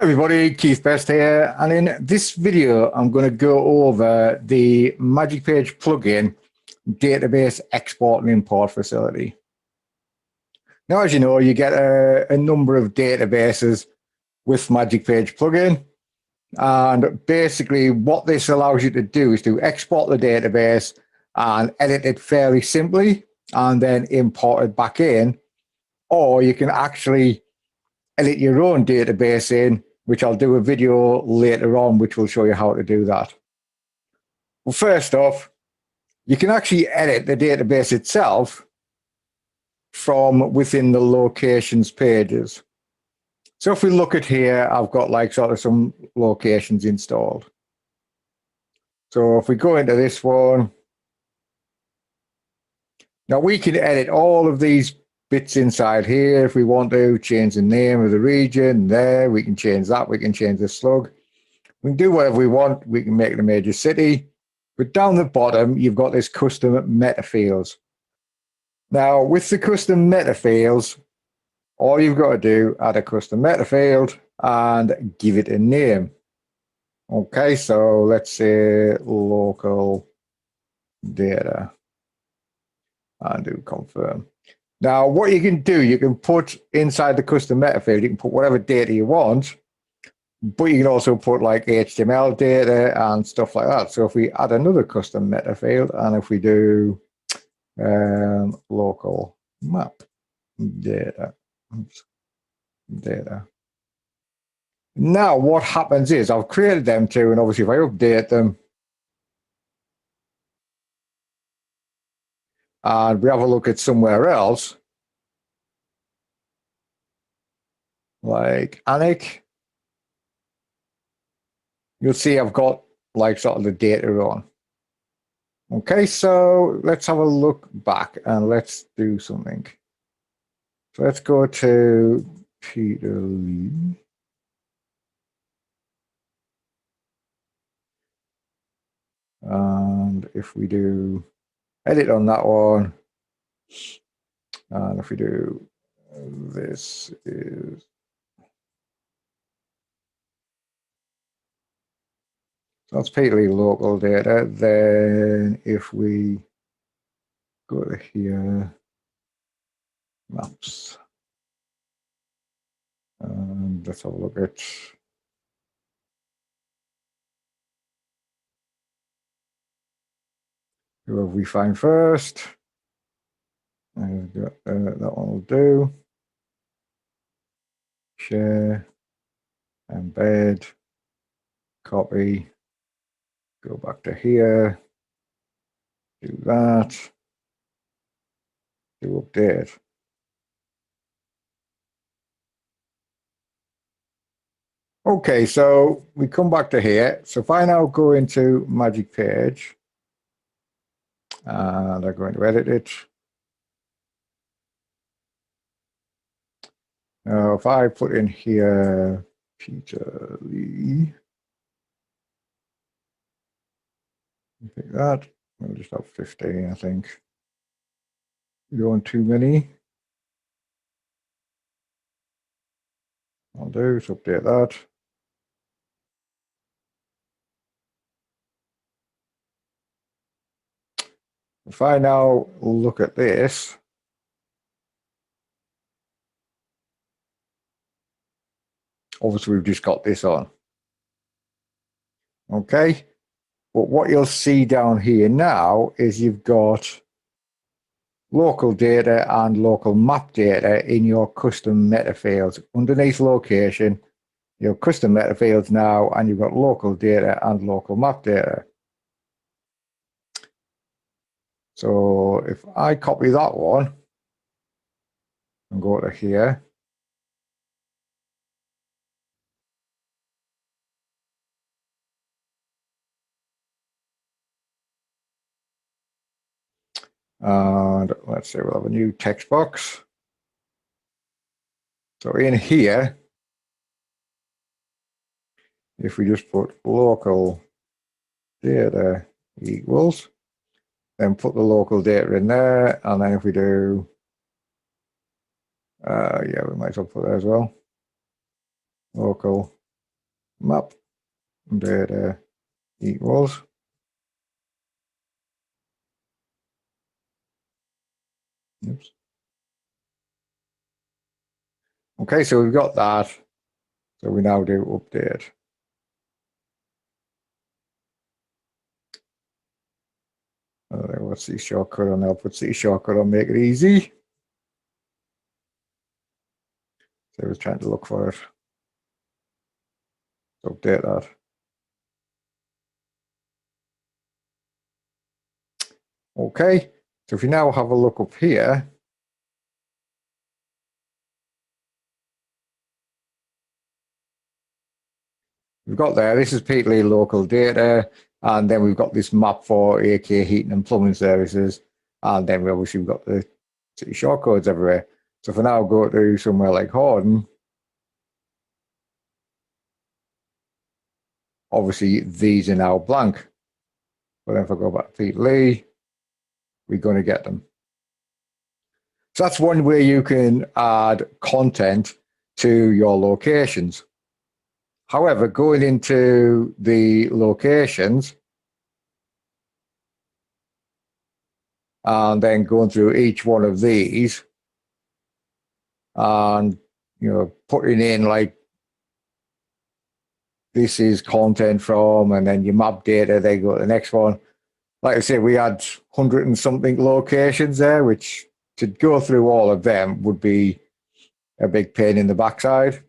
Everybody, Keith Best here, and in this video I'm going to go over the Magic Page plugin database export and import facility. Now, as you know, you get a number of databases with Magic Page plugin, and basically what this allows you to do is to export the database and edit it fairly simply and then import it back in, or you can actually edit your own database in, which I'll do a video later on, which will show you how to do that. Well, first off, you can actually edit the database itself from within the locations pages. So if we look at here, I've got like sort of some locations installed. So if we go into this one, now we can edit all of these bits inside here if we want to, change the name of the region there, we can change that, we can change the slug, we can do whatever we want, we can make it a major city. But down the bottom you've got this custom meta fields. Now with the custom meta fields, all you've got to do, add a custom meta field and give it a name. Okay, so let's say local data and do confirm. Now, what you can do, you can put inside the custom meta field, you can put whatever data you want, but you can also put like HTML data and stuff like that. So if we add another custom meta field, and if we do local map data, now what happens is I've created them two, and obviously if I update them, and we have a look at somewhere else, like Anik, you'll see I've got like sort of the data on. Okay, so let's have a look back and let's do something. So let's go to Peter Lee. And if we do edit on that one, and if we do this is so that's purely local data. Then if we go to here, maps, and let's have a look at whoever we find first. That one will do. Share, embed, copy, go back to here, do that, do update. Okay, so we come back to here. So if I now go into Magic Page, and I'm going to edit it. Now, if I put in here Peter Lee, pick that, we'll just have 15, I think. We don't want too many. I'll do is update that. If I now look at this, obviously we've just got this on. Okay, but what you'll see down here now is you've got local data and local map data in your custom meta fields. Underneath location, your custom meta fields now, and you've got local data and local map data. So if I copy that one and go to here, and let's say we'll have a new text box. So in here, if we just put local data equals, then put the local data in there, and then if we do, yeah, we might as well put that as well. Local map data equals. Oops. Okay, so we've got that. So we now do update. What's the shortcut on? I'll put the shortcut on, make it easy. So I was trying to look for it. So update that. Okay, so if you now have a look up here, we've got there, this is Peterlee local data, and then we've got this map for AK heating and plumbing services, and then we've got the city shortcodes everywhere. So if I now go to somewhere like Horden, obviously these are now blank. But then if I go back to Peterlee, we're going to get them. So that's one way you can add content to your locations. However, going into the locations and then going through each one of these and, you know, putting in like, this is content from, and then your map data, they go to the next one. Like I said, we had 100 and something locations there, which to go through all of them would be a big pain in the backside.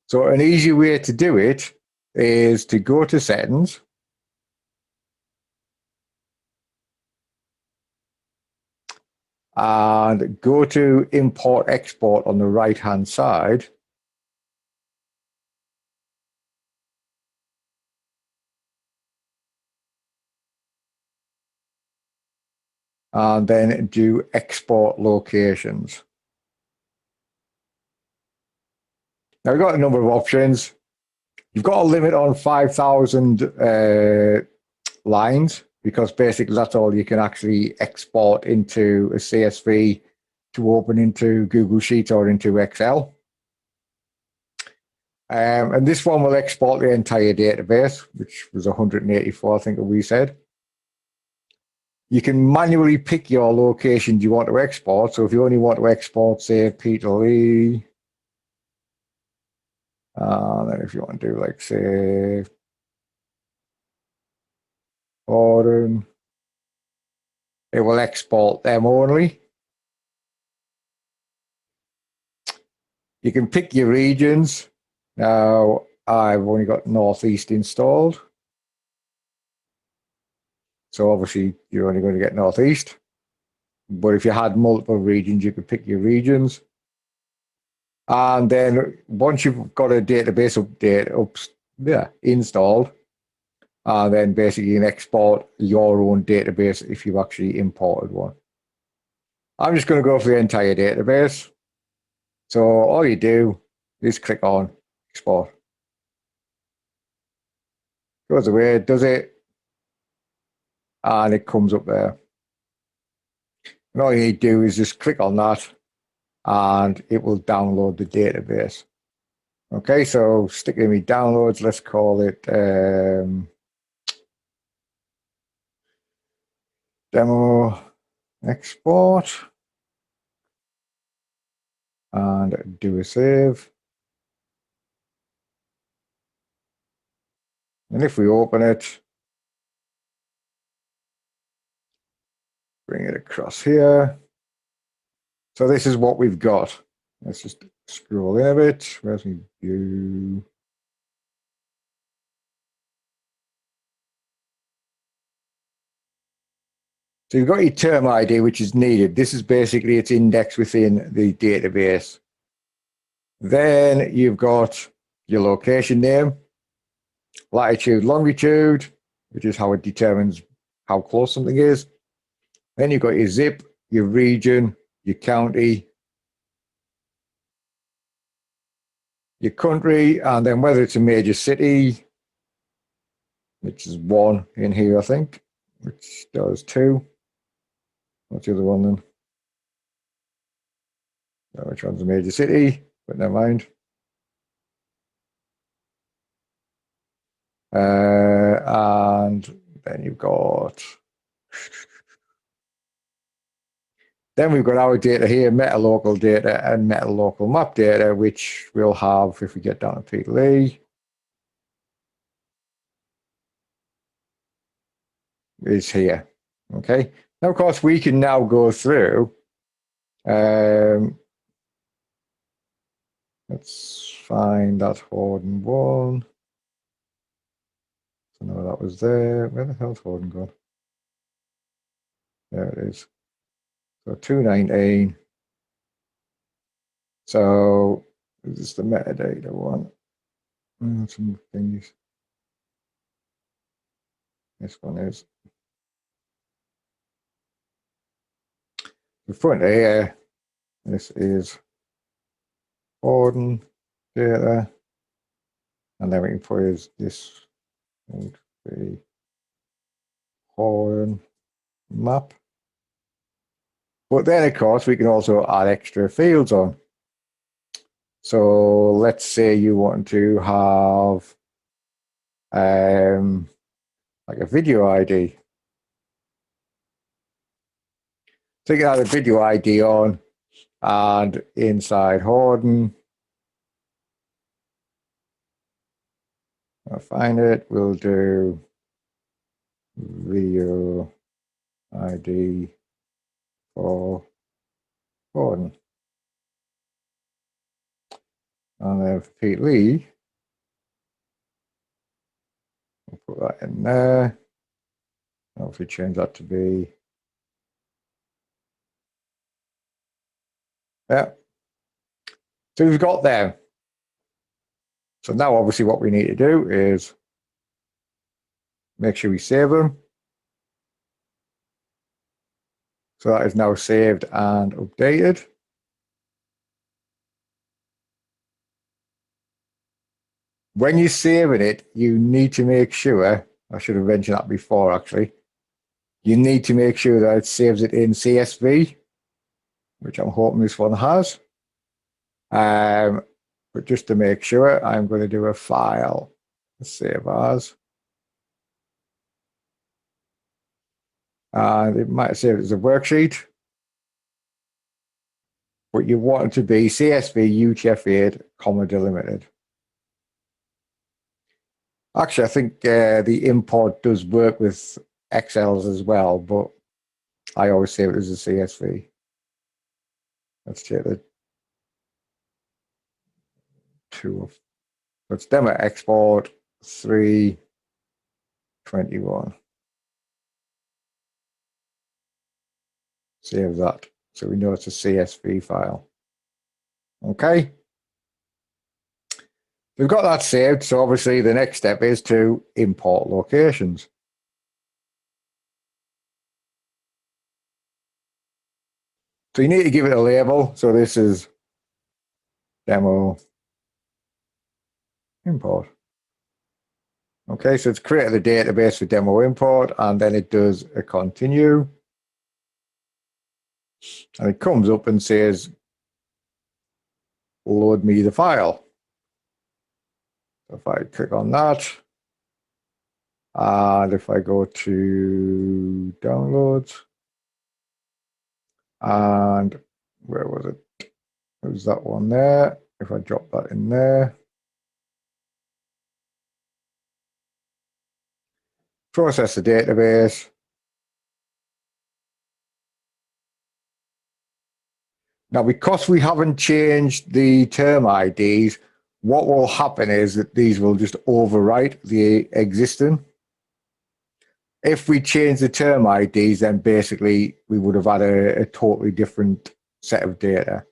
So an easy way to do it is to go to settings, and go to import export on the right hand side. And then do export locations. Now we've got a number of options. You've got a limit on 5,000 lines, because basically that's all you can actually export into a CSV to open into Google Sheets or into Excel. And this one will export the entire database, which was 184, I think we said. You can manually pick your locations you want to export. So if you only want to export, say, Peterlee, then if you want to do, like, say, Gordon, it will export them only. You can pick your regions. Now, I've only got Northeast installed. So obviously, you're only going to get Northeast. But if you had multiple regions, you could pick your regions. And then once you've got a database update installed, then basically you can export your own database if you've actually imported one. I'm just going to go for the entire database. So all you do is click on export. Goes away, does it, and it comes up there. And all you need to do is just click on that and it will download the database. Okay, so stick in me downloads, let's call it demo export, and do a save. And if we open it, bring it across here. So this is what we've got. Let's just scroll in a bit. Where's my view? So you've got your term ID, which is needed. This is basically its index within the database. Then you've got your location name, latitude, longitude, which is how it determines how close something is. Then you've got your zip, your region, your county, your country, and then whether it's a major city, which is 1 in here, I think, which does 2. What's the other one then? Which one's a major city? But never mind. And then you've got, then we've got our data here, meta local data and meta local map data, which we'll have if we get down to Peterlee. Is here. Okay. Now, of course, we can now go through. Let's find that Horden one. So no, that was there. Where the hell's Horden gone? There it is. So 219. So this is the metadata one. Some things. This one is the front here. This is Horden data, and then we can put is this would be Horden map. But then, of course, we can also add extra fields on. So let's say you want to have like a video ID. So you can add a video ID on, and inside Horden, I'll find it, we'll do video ID for Horden. And then for Pete Lee, we'll put that in there. I'll obviously change that to be, yeah. So we've got there. So now obviously what we need to do is make sure we save them. So that is now saved and updated. When you're saving it, you need to make sure, I should have mentioned that before actually, you need to make sure that it saves it in CSV, which I'm hoping this one has. But just to make sure, I'm going to do a file, save as. And it might save it as a worksheet. But you want it to be CSV UTF-8, comma delimited. Actually, I think the import does work with Excels as well, but I always save it as a CSV. Let's check the two of. Let's demo export 321. Save that. So we know it's a CSV file. Okay. We've got that saved. So obviously the next step is to import locations. So you need to give it a label. So this is demo import. Okay, so it's created a database for demo import, and then it does a continue. And it comes up and says, load me the file. So if I click on that, and if I go to downloads, and where was it? It was that one there. If I drop that in there, process the database. Now, because we haven't changed the term IDs, what will happen is that these will just overwrite the existing. If we change the term IDs, then basically we would have had a totally different set of data.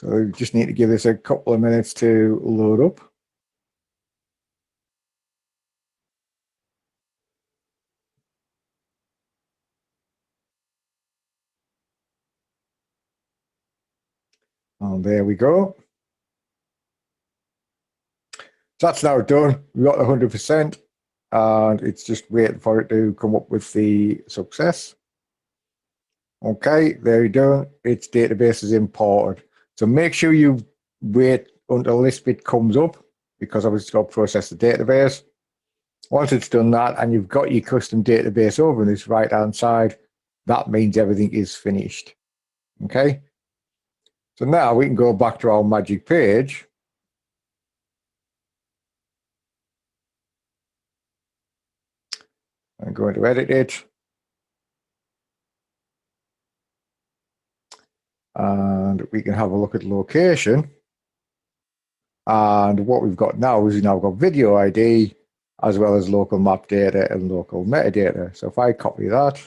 So we just need to give this a couple of minutes to load up. And there we go. So that's now done. We've got 100%, and it's just waiting for it to come up with the success. Okay, there you go. Its database is imported. So make sure you wait until this bit comes up, because obviously it's got to process the database. Once it's done that and you've got your custom database over on this right hand side, that means everything is finished. Okay, so now we can go back to our magic page and go into edit it. And we can have a look at location. And what we've got now is we've now got video ID as well as local map data and local metadata. So if I copy that,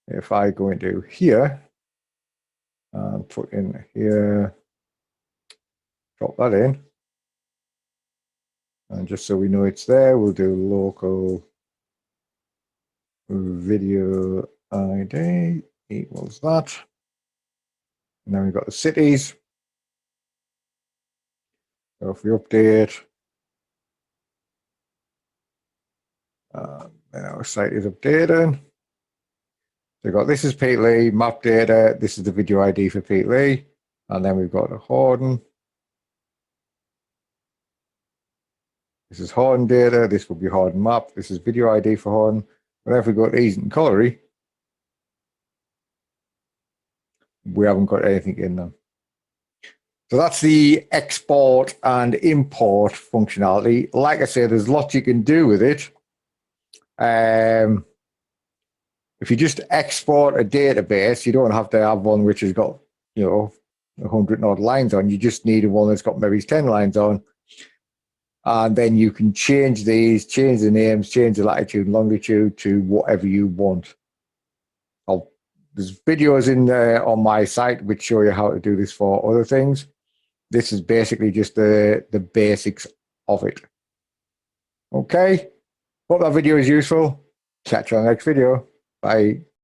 if I go into here and put in here, drop that in, and just so we know it's there, we'll do local video ID equals that. And then we've got the cities. So if we update, then our site is updated. So we've got, this is Pete Lee, map data, this is the video ID for Pete Lee, and then we've got the Horden. This is Horden data, this will be Horden map, this is video ID for Horden. But if we go to Easy and Colliery, we haven't got anything in them. So that's the export and import functionality. Like I said, there's lots you can do with it. If you just export a database, you don't have to have one which has got, 100 odd lines on. You just need one that's got maybe 10 lines on. And then you can change these, change the names, change the latitude and longitude to whatever you want. There's videos in there on my site which show you how to do this for other things. This is basically just the basics of it. Okay, hope that video is useful. Catch you on the next video. Bye.